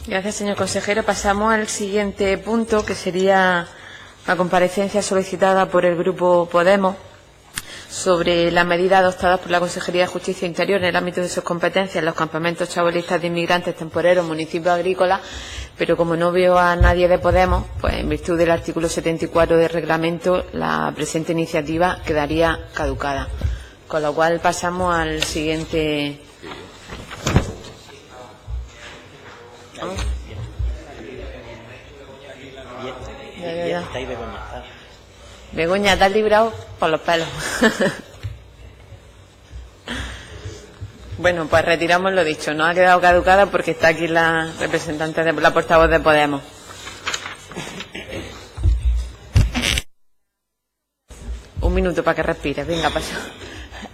Gracias, señor consejero. Pasamos al siguiente punto, que sería la comparecencia solicitada por el Grupo Podemos sobre las medidas adoptadas por la Consejería de Justicia e Interior en el ámbito de sus competencias en los campamentos chabolistas de inmigrantes temporeros municipios agrícolas, pero como no veo a nadie de Podemos, pues en virtud del artículo 74 del reglamento, la presente iniciativa quedaría caducada. Con lo cual pasamos al siguiente. Ya. Begoña, te has librado por los pelos. Bueno, pues retiramos lo dicho. No ha quedado caducada porque está aquí la representante, la portavoz de Podemos. Un minuto para que respire. Venga, pasa.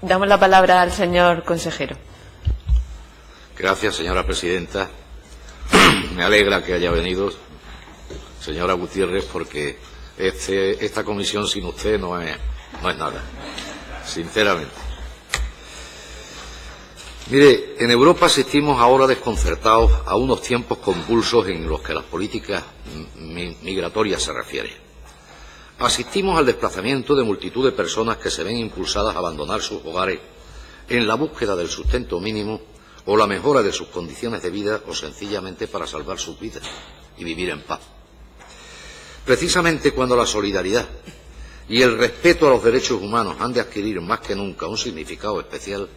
Damos la palabra al señor consejero. Gracias, señora presidenta. Me alegra que haya venido, señora Gutiérrez, porque esta comisión sin usted no es nada, sinceramente. Mire, en Europa asistimos ahora desconcertados a unos tiempos convulsos en los que las políticas migratorias se refiere. Asistimos al desplazamiento de multitud de personas que se ven impulsadas a abandonar sus hogares en la búsqueda del sustento mínimo o la mejora de sus condiciones de vida o sencillamente para salvar sus vidas y vivir en paz. Precisamente cuando la solidaridad y el respeto a los derechos humanos han de adquirir más que nunca un significado especial,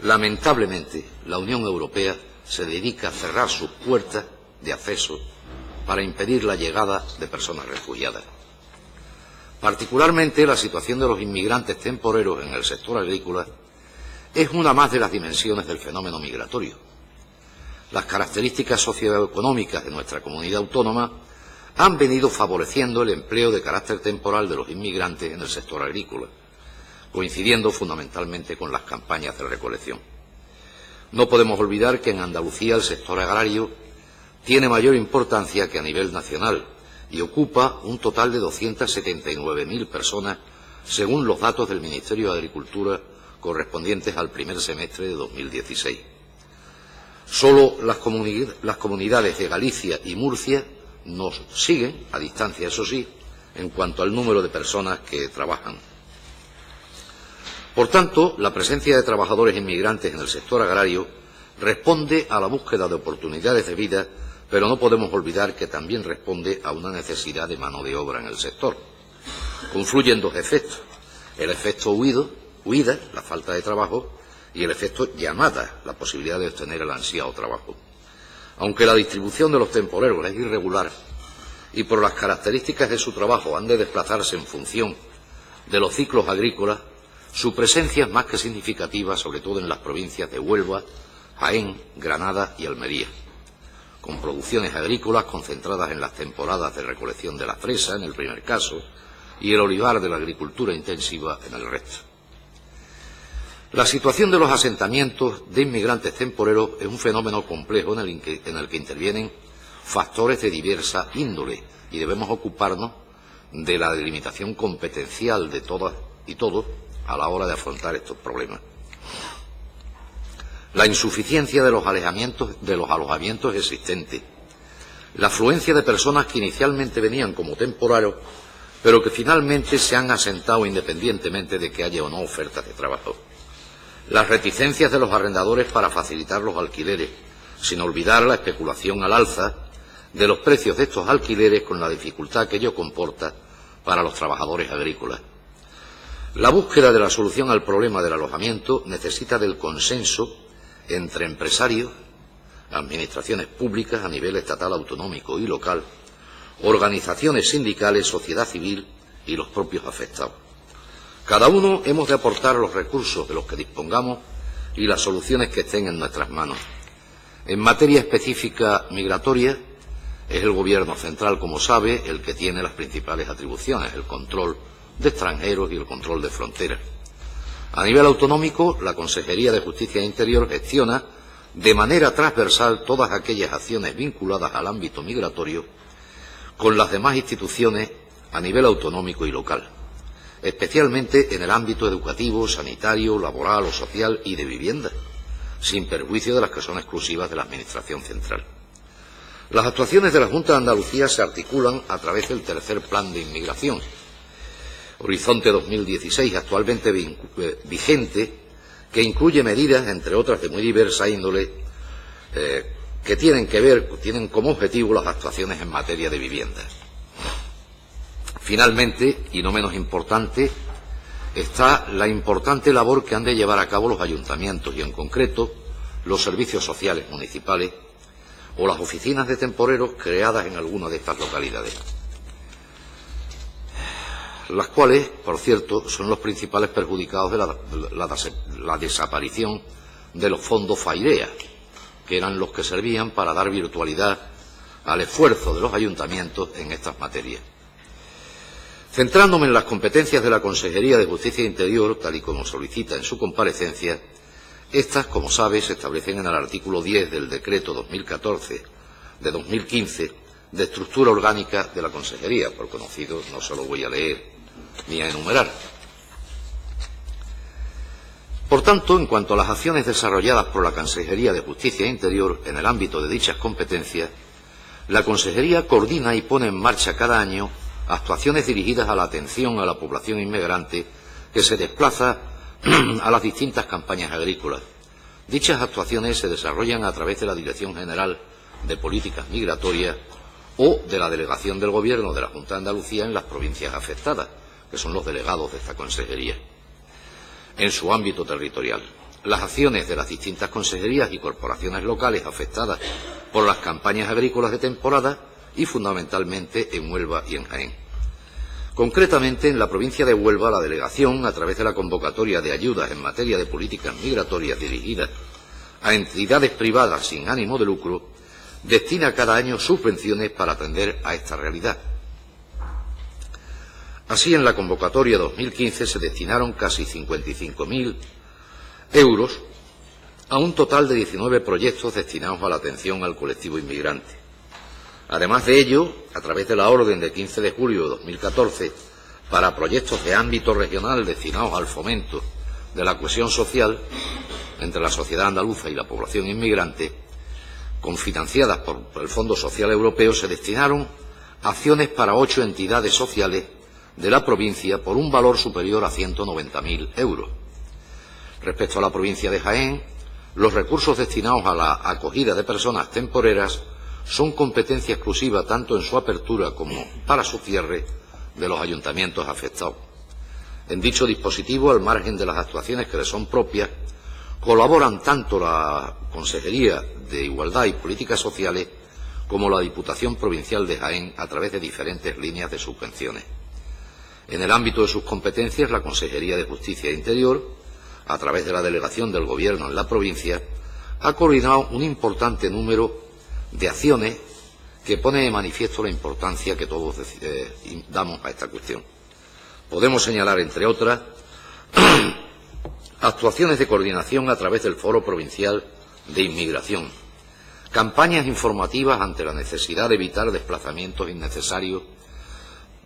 lamentablemente la Unión Europea se dedica a cerrar sus puertas de acceso para impedir la llegada de personas refugiadas. Particularmente la situación de los inmigrantes temporeros en el sector agrícola es una más de las dimensiones del fenómeno migratorio. Las características socioeconómicas de nuestra comunidad autónoma han venido favoreciendo el empleo de carácter temporal de los inmigrantes en el sector agrícola, coincidiendo fundamentalmente con las campañas de recolección. No podemos olvidar que en Andalucía el sector agrario tiene mayor importancia que a nivel nacional y ocupa un total de 279.000 personas, según los datos del Ministerio de Agricultura correspondientes al primer semestre de 2016. Solo las comunidades de Galicia y Murcia nos siguen, a distancia eso sí, en cuanto al número de personas que trabajan. Por tanto, la presencia de trabajadores inmigrantes en el sector agrario responde a la búsqueda de oportunidades de vida, pero no podemos olvidar que también responde a una necesidad de mano de obra en el sector. Confluyen dos efectos: el efecto huida, la falta de trabajo, y el efecto llamada, la posibilidad de obtener el ansiado trabajo. Aunque la distribución de los temporeros es irregular y por las características de su trabajo han de desplazarse en función de los ciclos agrícolas, su presencia es más que significativa, sobre todo en las provincias de Huelva, Jaén, Granada y Almería, con producciones agrícolas concentradas en las temporadas de recolección de la fresa, en el primer caso, y el olivar de la agricultura intensiva en el resto. La situación de los asentamientos de inmigrantes temporeros es un fenómeno complejo en el que intervienen factores de diversa índole y debemos ocuparnos de la delimitación competencial de todas y todos a la hora de afrontar estos problemas. La insuficiencia de los alojamientos existentes, la afluencia de personas que inicialmente venían como temporarios, pero que finalmente se han asentado independientemente de que haya o no ofertas de trabajo. Las reticencias de los arrendadores para facilitar los alquileres, sin olvidar la especulación al alza de los precios de estos alquileres con la dificultad que ello comporta para los trabajadores agrícolas. La búsqueda de la solución al problema del alojamiento necesita del consenso entre empresarios, administraciones públicas a nivel estatal, autonómico y local, organizaciones sindicales, sociedad civil y los propios afectados. Cada uno hemos de aportar los recursos de los que dispongamos y las soluciones que estén en nuestras manos. En materia específica migratoria, es el Gobierno central, como sabe, el que tiene las principales atribuciones, el control de extranjeros y el control de fronteras. A nivel autonómico, la Consejería de Justicia e Interior gestiona de manera transversal todas aquellas acciones vinculadas al ámbito migratorio con las demás instituciones a nivel autonómico y local, especialmente en el ámbito educativo, sanitario, laboral o social y de vivienda, sin perjuicio de las que son exclusivas de la Administración central. Las actuaciones de la Junta de Andalucía se articulan a través del tercer Plan de Inmigración, Horizonte 2016, actualmente vigente, que incluye medidas, entre otras de muy diversa índole, que tienen como objetivo las actuaciones en materia de vivienda. Finalmente, y no menos importante, está la importante labor que han de llevar a cabo los ayuntamientos y, en concreto, los servicios sociales municipales o las oficinas de temporeros creadas en alguna de estas localidades, las cuales, por cierto, son los principales perjudicados de la desaparición de los fondos FAIREA, que eran los que servían para dar virtualidad al esfuerzo de los ayuntamientos en estas materias. Centrándome en las competencias de la Consejería de Justicia e Interior, tal y como solicita en su comparecencia, estas, como sabe, se establecen en el artículo 10 del Decreto 2014 de 2015 de estructura orgánica de la Consejería. Por conocido, no se lo voy a leer ni a enumerar. Por tanto, en cuanto a las acciones desarrolladas por la Consejería de Justicia e Interior en el ámbito de dichas competencias, la Consejería coordina y pone en marcha cada año actuaciones dirigidas a la atención a la población inmigrante que se desplaza a las distintas campañas agrícolas. Dichas actuaciones se desarrollan a través de la Dirección General de Políticas Migratorias o de la Delegación del Gobierno de la Junta de Andalucía en las provincias afectadas, que son los delegados de esta consejería, en su ámbito territorial. Las acciones de las distintas consejerías y corporaciones locales afectadas por las campañas agrícolas de temporada y fundamentalmente en Huelva y en Jaén. Concretamente, en la provincia de Huelva, la delegación, a través de la convocatoria de ayudas en materia de políticas migratorias dirigidas a entidades privadas sin ánimo de lucro, destina cada año subvenciones para atender a esta realidad. Así, en la convocatoria 2015 se destinaron casi 55.000 euros a un total de 19 proyectos destinados a la atención al colectivo inmigrante. Además de ello, a través de la orden de 15 de julio de 2014 para proyectos de ámbito regional destinados al fomento de la cohesión social entre la sociedad andaluza y la población inmigrante, confinanciadas por el Fondo Social Europeo, se destinaron acciones para 8 entidades sociales de la provincia por un valor superior a 190.000 euros. Respecto a la provincia de Jaén, los recursos destinados a la acogida de personas temporeras son competencia exclusiva tanto en su apertura como para su cierre de los ayuntamientos afectados. En dicho dispositivo, al margen de las actuaciones que le son propias, colaboran tanto la Consejería de Igualdad y Políticas Sociales como la Diputación Provincial de Jaén a través de diferentes líneas de subvenciones. En el ámbito de sus competencias, la Consejería de Justicia e Interior, a través de la Delegación del Gobierno en la provincia, ha coordinado un importante número de acciones que pone de manifiesto la importancia que todos damos a esta cuestión. Podemos señalar, entre otras, actuaciones de coordinación a través del Foro Provincial de Inmigración, campañas informativas ante la necesidad de evitar desplazamientos innecesarios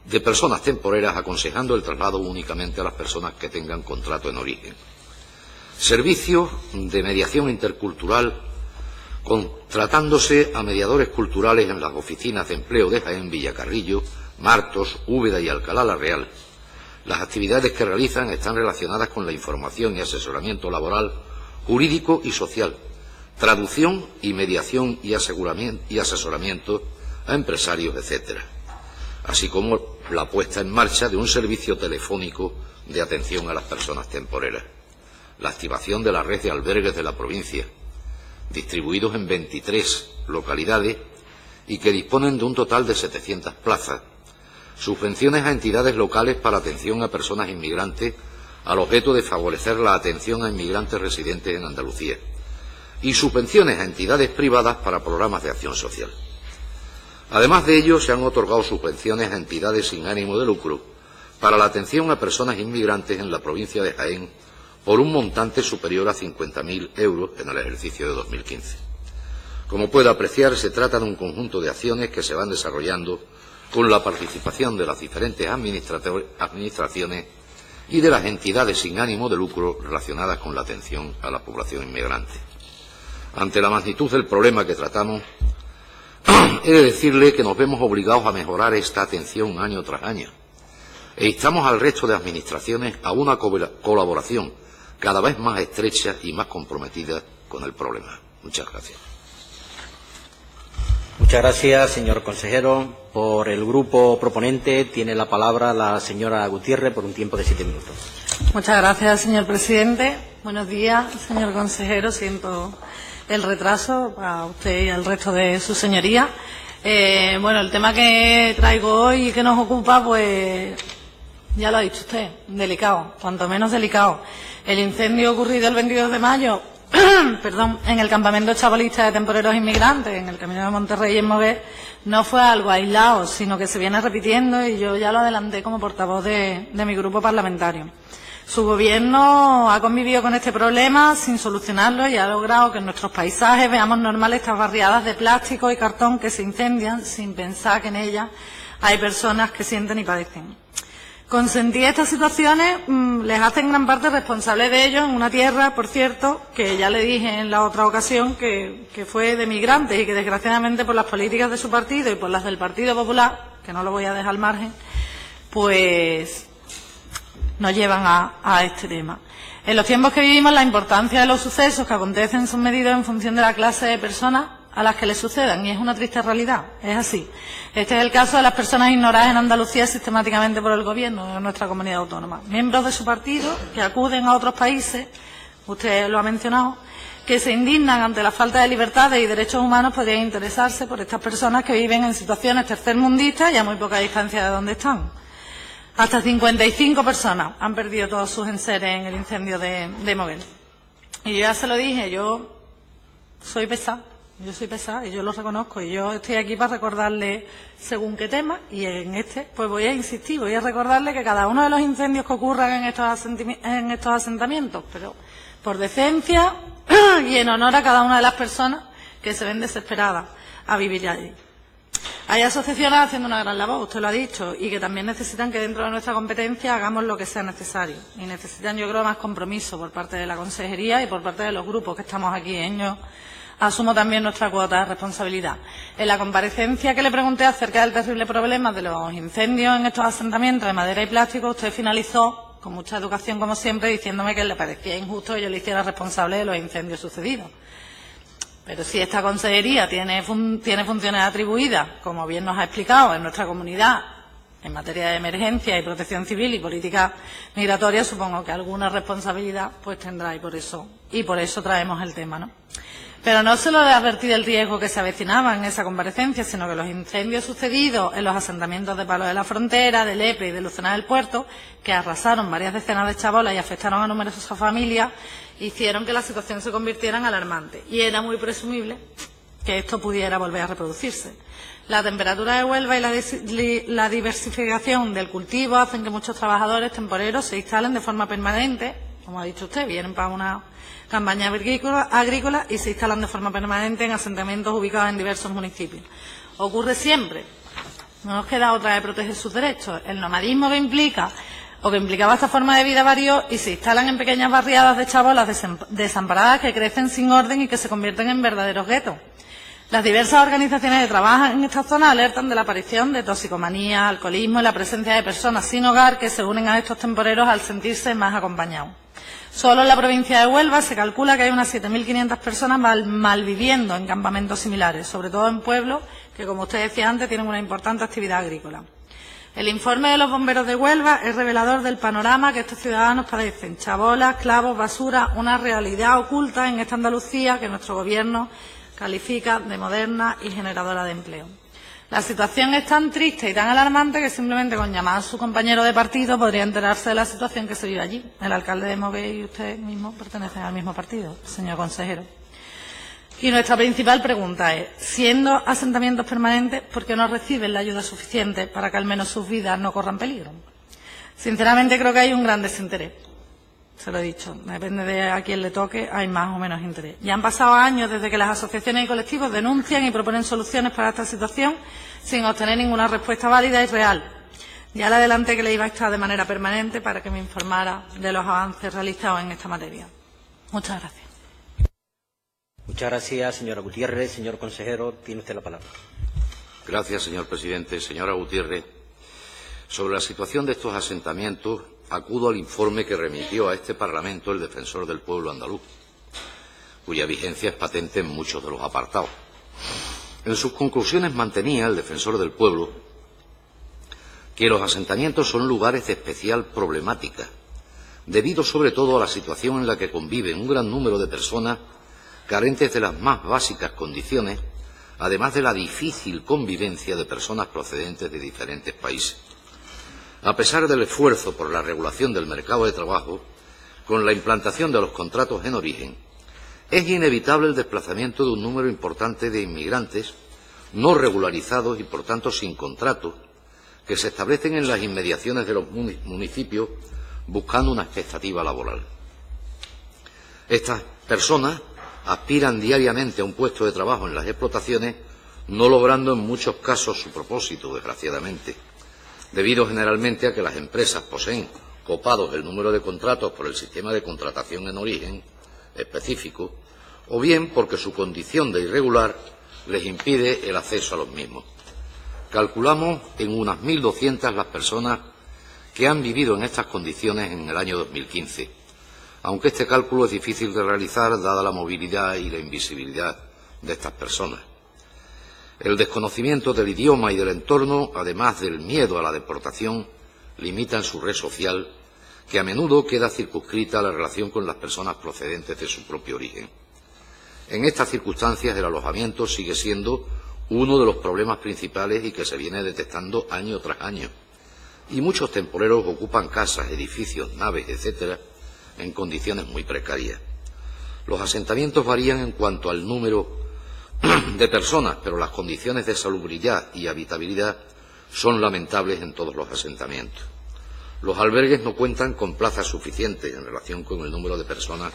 de personas temporeras, aconsejando el traslado únicamente a las personas que tengan contrato en origen, servicios de mediación intercultural, contratándose a mediadores culturales en las oficinas de empleo de Jaén, Villacarrillo, Martos, Úbeda y Alcalá la Real. Las actividades que realizan están relacionadas con la información y asesoramiento laboral, jurídico y social, traducción y mediación y asesoramiento a empresarios, etc., así como la puesta en marcha de un servicio telefónico de atención a las personas temporeras, la activación de la red de albergues de la provincia, distribuidos en 23 localidades y que disponen de un total de 700 plazas, subvenciones a entidades locales para atención a personas inmigrantes al objeto de favorecer la atención a inmigrantes residentes en Andalucía, y subvenciones a entidades privadas para programas de acción social. Además de ello, se han otorgado subvenciones a entidades sin ánimo de lucro para la atención a personas inmigrantes en la provincia de Jaén por un montante superior a 50.000 euros en el ejercicio de 2015. Como puede apreciar, se trata de un conjunto de acciones que se van desarrollando con la participación de las diferentes administraciones y de las entidades sin ánimo de lucro relacionadas con la atención a la población inmigrante. Ante la magnitud del problema que tratamos, he de decirle que nos vemos obligados a mejorar esta atención año tras año e instamos al resto de administraciones a una colaboración cada vez más estrecha y más comprometida con el problema. Muchas gracias. Muchas gracias, señor consejero. Por el grupo proponente tiene la palabra la señora Gutiérrez por un tiempo de 7 minutos. Muchas gracias, señor presidente. Buenos días, señor consejero. Siento el retraso a usted y al resto de su señoría. Bueno, el tema que traigo hoy y que nos ocupa, pues ya lo ha dicho usted, delicado, cuanto menos delicado. El incendio ocurrido el 22 de mayo perdón, en el campamento chabolista de temporeros inmigrantes, en el camino de Monterrey y en Moguer, no fue algo aislado, sino que se viene repitiendo y yo ya lo adelanté como portavoz de mi grupo parlamentario. Su gobierno ha convivido con este problema sin solucionarlo y ha logrado que en nuestros paisajes veamos normales estas barriadas de plástico y cartón que se incendian sin pensar que en ellas hay personas que sienten y padecen. Consentir estas situaciones les hace en gran parte responsables de ello en una tierra, por cierto, que ya le dije en la otra ocasión que fue de migrantes y que desgraciadamente por las políticas de su partido y por las del Partido Popular, que no lo voy a dejar al margen, pues nos llevan a este tema. En los tiempos que vivimos, la importancia de los sucesos que acontecen son medidos en función de la clase de personas a las que les sucedan, y es una triste realidad, es así. Este es el caso de las personas ignoradas en Andalucía sistemáticamente por el Gobierno de nuestra comunidad autónoma. Miembros de su partido que acuden a otros países, usted lo ha mencionado, que se indignan ante la falta de libertades y derechos humanos, podrían interesarse por estas personas que viven en situaciones tercermundistas y a muy poca distancia de donde están. Hasta 55 personas han perdido todos sus enseres en el incendio de Moguer. Y yo ya se lo dije, yo soy pesada y yo lo reconozco y yo estoy aquí para recordarle según qué tema y en este pues voy a insistir, voy a recordarle que cada uno de los incendios que ocurran en estos asentamientos, pero por decencia y en honor a cada una de las personas que se ven desesperadas a vivir allí. Hay asociaciones haciendo una gran labor, usted lo ha dicho, y que también necesitan que dentro de nuestra competencia hagamos lo que sea necesario. Y necesitan, yo creo, más compromiso por parte de la consejería y por parte de los grupos que estamos aquí. Yo asumo también nuestra cuota de responsabilidad. En la comparecencia que le pregunté acerca del terrible problema de los incendios en estos asentamientos de madera y plástico, usted finalizó, con mucha educación como siempre, diciéndome que le parecía injusto que yo le hiciera responsable de los incendios sucedidos. Pero si esta consejería tiene funciones atribuidas, como bien nos ha explicado, en nuestra comunidad, en materia de emergencia y protección civil y política migratoria, supongo que alguna responsabilidad pues tendrá y por eso traemos el tema, ¿no? Pero no solo le advertí del riesgo que se avecinaba en esa comparecencia, sino que los incendios sucedidos en los asentamientos de Palos de la Frontera, de Lepre y de Lucena del Puerto, que arrasaron varias decenas de chabolas y afectaron a numerosas familias, hicieron que la situación se convirtiera en alarmante. Y era muy presumible que esto pudiera volver a reproducirse. La temperatura de Huelva y la diversificación del cultivo hacen que muchos trabajadores temporeros se instalen de forma permanente, como ha dicho usted, vienen para una campaña agrícola y se instalan de forma permanente en asentamientos ubicados en diversos municipios. Ocurre siempre, no nos queda otra de proteger sus derechos. El nomadismo que implicaba esta forma de vida varió y se instalan en pequeñas barriadas de chabolas desamparadas que crecen sin orden y que se convierten en verdaderos guetos. Las diversas organizaciones que trabajan en esta zona alertan de la aparición de toxicomanía, alcoholismo y la presencia de personas sin hogar que se unen a estos temporeros al sentirse más acompañados. Solo en la provincia de Huelva se calcula que hay unas 7.500 personas malviviendo en campamentos similares, sobre todo en pueblos que, como usted decía antes, tienen una importante actividad agrícola. El informe de los bomberos de Huelva es revelador del panorama que estos ciudadanos padecen. Chabolas, clavos, basura, una realidad oculta en esta Andalucía que nuestro Gobierno califica de moderna y generadora de empleo. La situación es tan triste y tan alarmante que simplemente con llamar a su compañero de partido podría enterarse de la situación que se vive allí. El alcalde de Moguer y usted mismo pertenecen al mismo partido, señor consejero. Y nuestra principal pregunta es, siendo asentamientos permanentes, ¿por qué no reciben la ayuda suficiente para que al menos sus vidas no corran peligro? Sinceramente creo que hay un gran desinterés. Se lo he dicho, depende de a quién le toque, hay más o menos interés. Ya han pasado años desde que las asociaciones y colectivos denuncian y proponen soluciones para esta situación sin obtener ninguna respuesta válida y real. Ya le adelanté que le iba a estar de manera permanente para que me informara de los avances realizados en esta materia. Muchas gracias. Muchas gracias, señora Gutiérrez. Señor consejero, tiene usted la palabra. Gracias, señor presidente. Señora Gutiérrez, sobre la situación de estos asentamientos, acudo al informe que remitió a este Parlamento el Defensor del Pueblo andaluz, cuya vigencia es patente en muchos de los apartados. En sus conclusiones mantenía el Defensor del Pueblo que los asentamientos son lugares de especial problemática, debido sobre todo a la situación en la que conviven un gran número de personas carentes de las más básicas condiciones, además de la difícil convivencia de personas procedentes de diferentes países. A pesar del esfuerzo por la regulación del mercado de trabajo, con la implantación de los contratos en origen, es inevitable el desplazamiento de un número importante de inmigrantes no regularizados y, por tanto, sin contrato, que se establecen en las inmediaciones de los municipios buscando una expectativa laboral. Estas personas aspiran diariamente a un puesto de trabajo en las explotaciones, no logrando en muchos casos su propósito, desgraciadamente, debido generalmente a que las empresas poseen copados el número de contratos por el sistema de contratación en origen específico, o bien porque su condición de irregular les impide el acceso a los mismos. Calculamos en unas 1.200 las personas que han vivido en estas condiciones en el año 2015, aunque este cálculo es difícil de realizar dada la movilidad y la invisibilidad de estas personas. El desconocimiento del idioma y del entorno, además del miedo a la deportación, limitan su red social, que a menudo queda circunscrita a la relación con las personas procedentes de su propio origen. En estas circunstancias, el alojamiento sigue siendo uno de los problemas principales y que se viene detectando año tras año. Y muchos temporeros ocupan casas, edificios, naves, etcétera, en condiciones muy precarias. Los asentamientos varían en cuanto al número de personas, pero las condiciones de salubridad y habitabilidad son lamentables en todos los asentamientos. Los albergues no cuentan con plazas suficientes en relación con el número de personas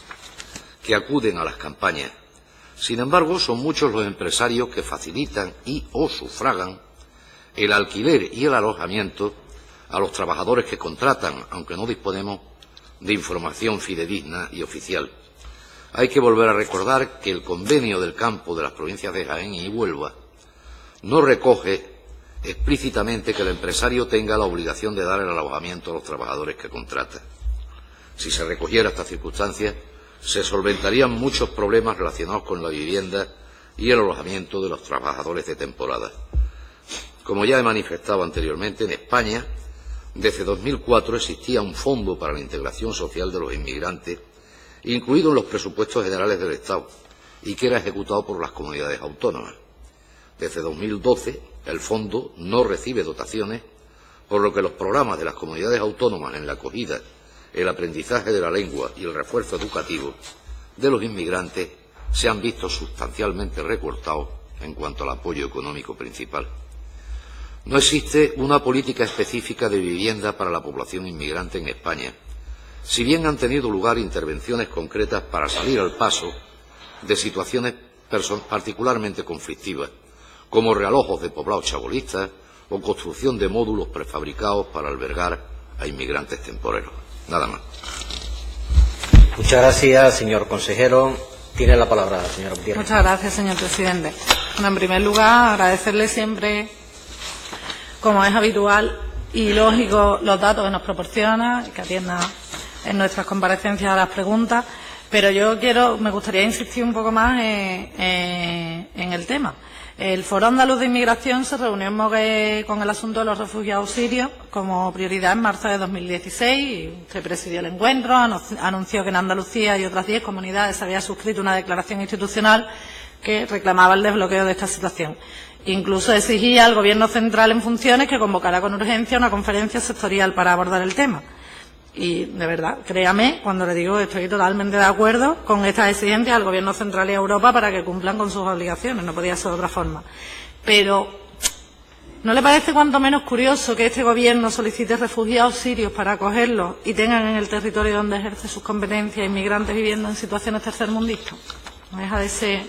que acuden a las campañas. Sin embargo, son muchos los empresarios que facilitan y o sufragan el alquiler y el alojamiento a los trabajadores que contratan, aunque no disponemos de información fidedigna y oficial. Hay que volver a recordar que el convenio del campo de las provincias de Jaén y Huelva no recoge explícitamente que el empresario tenga la obligación de dar el alojamiento a los trabajadores que contrata. Si se recogiera esta circunstancia, se solventarían muchos problemas relacionados con la vivienda y el alojamiento de los trabajadores de temporada. Como ya he manifestado anteriormente, en España, desde 2004 existía un fondo para la integración social de los inmigrantes, incluido en los presupuestos generales del Estado, y que era ejecutado por las comunidades autónomas. Desde 2012, el fondo no recibe dotaciones, por lo que los programas de las comunidades autónomas en la acogida, el aprendizaje de la lengua y el refuerzo educativo de los inmigrantes se han visto sustancialmente recortados en cuanto al apoyo económico principal. No existe una política específica de vivienda para la población inmigrante en España, si bien han tenido lugar intervenciones concretas para salir al paso de situaciones particularmente conflictivas, como realojos de poblados chabolistas o construcción de módulos prefabricados para albergar a inmigrantes temporeros. Nada más. Muchas gracias, señor consejero. Tiene la palabra, señora Gutiérrez. Muchas gracias, señor presidente. Bueno, en primer lugar, agradecerle siempre, como es habitual y lógico, los datos que nos proporciona y que atienda en nuestras comparecencias a las preguntas, pero me gustaría insistir un poco más en el tema. El Foro Andaluz de Inmigración se reunió en Moguer con el asunto de los refugiados sirios como prioridad en marzo de 2016 y usted presidió el encuentro, anunció que en Andalucía y otras 10 comunidades se había suscrito una declaración institucional que reclamaba el desbloqueo de esta situación. Incluso exigía al Gobierno central en funciones que convocara con urgencia una conferencia sectorial para abordar el tema. Y, de verdad, créame cuando le digo que estoy totalmente de acuerdo con estas exigencias al Gobierno central y a Europa para que cumplan con sus obligaciones, no podía ser de otra forma. Pero, ¿no le parece cuanto menos curioso que este Gobierno solicite refugiados sirios para acogerlos y tengan en el territorio donde ejerce sus competencias inmigrantes viviendo en situaciones tercermundistas? No deja de ser.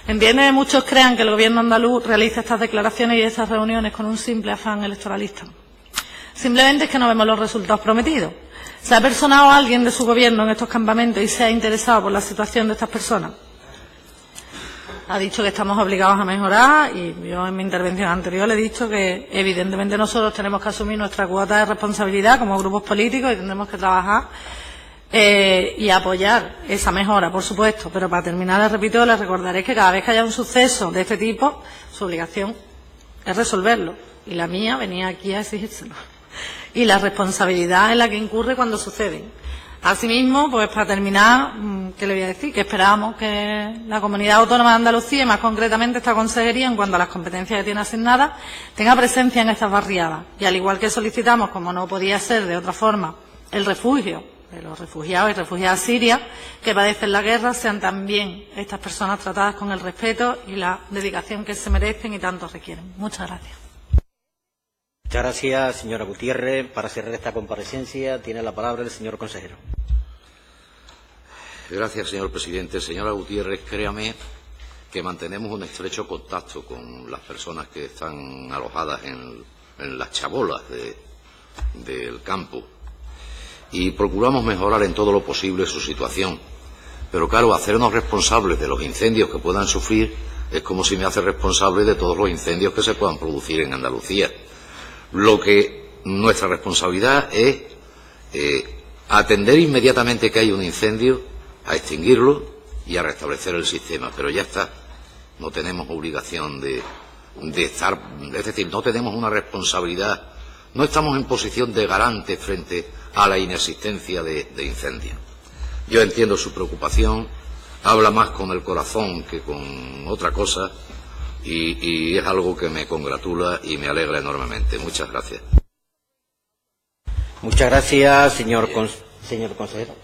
Entiende que muchos crean que el Gobierno andaluz realiza estas declaraciones y estas reuniones con un simple afán electoralista. Simplemente es que no vemos los resultados prometidos. ¿Se ha personado alguien de su Gobierno en estos campamentos y se ha interesado por la situación de estas personas? ha dicho que estamos obligados a mejorar y yo en mi intervención anterior le he dicho que evidentemente nosotros tenemos que asumir nuestra cuota de responsabilidad como grupos políticos y tendremos que trabajar y apoyar esa mejora, por supuesto. Pero para terminar, les repito, les recordaré que cada vez que haya un suceso de este tipo, su obligación es resolverlo. Y la mía venía aquí a exigírselo. Y la responsabilidad en la que incurre cuando suceden. Asimismo, pues para terminar, ¿qué le voy a decir? Que esperamos que la Comunidad Autónoma de Andalucía, y más concretamente esta consejería, en cuanto a las competencias que tiene asignadas, tenga presencia en estas barriadas. Y al igual que solicitamos, como no podía ser de otra forma, el refugio de los refugiados y refugiadas sirias que padecen la guerra, sean también estas personas tratadas con el respeto y la dedicación que se merecen y tanto requieren. Muchas gracias. Muchas gracias, señora Gutiérrez. Para cerrar esta comparecencia, tiene la palabra el señor consejero. Gracias, señor presidente. Señora Gutiérrez, créame que mantenemos un estrecho contacto con las personas que están alojadas en las chabolas del campo y procuramos mejorar en todo lo posible su situación. Pero claro, hacernos responsables de los incendios que puedan sufrir es como si me hace responsable de todos los incendios que se puedan producir en Andalucía. Lo que nuestra responsabilidad es atender inmediatamente que hay un incendio, a extinguirlo y a restablecer el sistema. Pero ya está, no tenemos obligación de estar, es decir, no tenemos una responsabilidad, no estamos en posición de garante frente a la inexistencia de incendios. Yo entiendo su preocupación, habla más con el corazón que con otra cosa y es algo que me congratula y me alegra enormemente. Muchas gracias. Muchas gracias, señor consejero.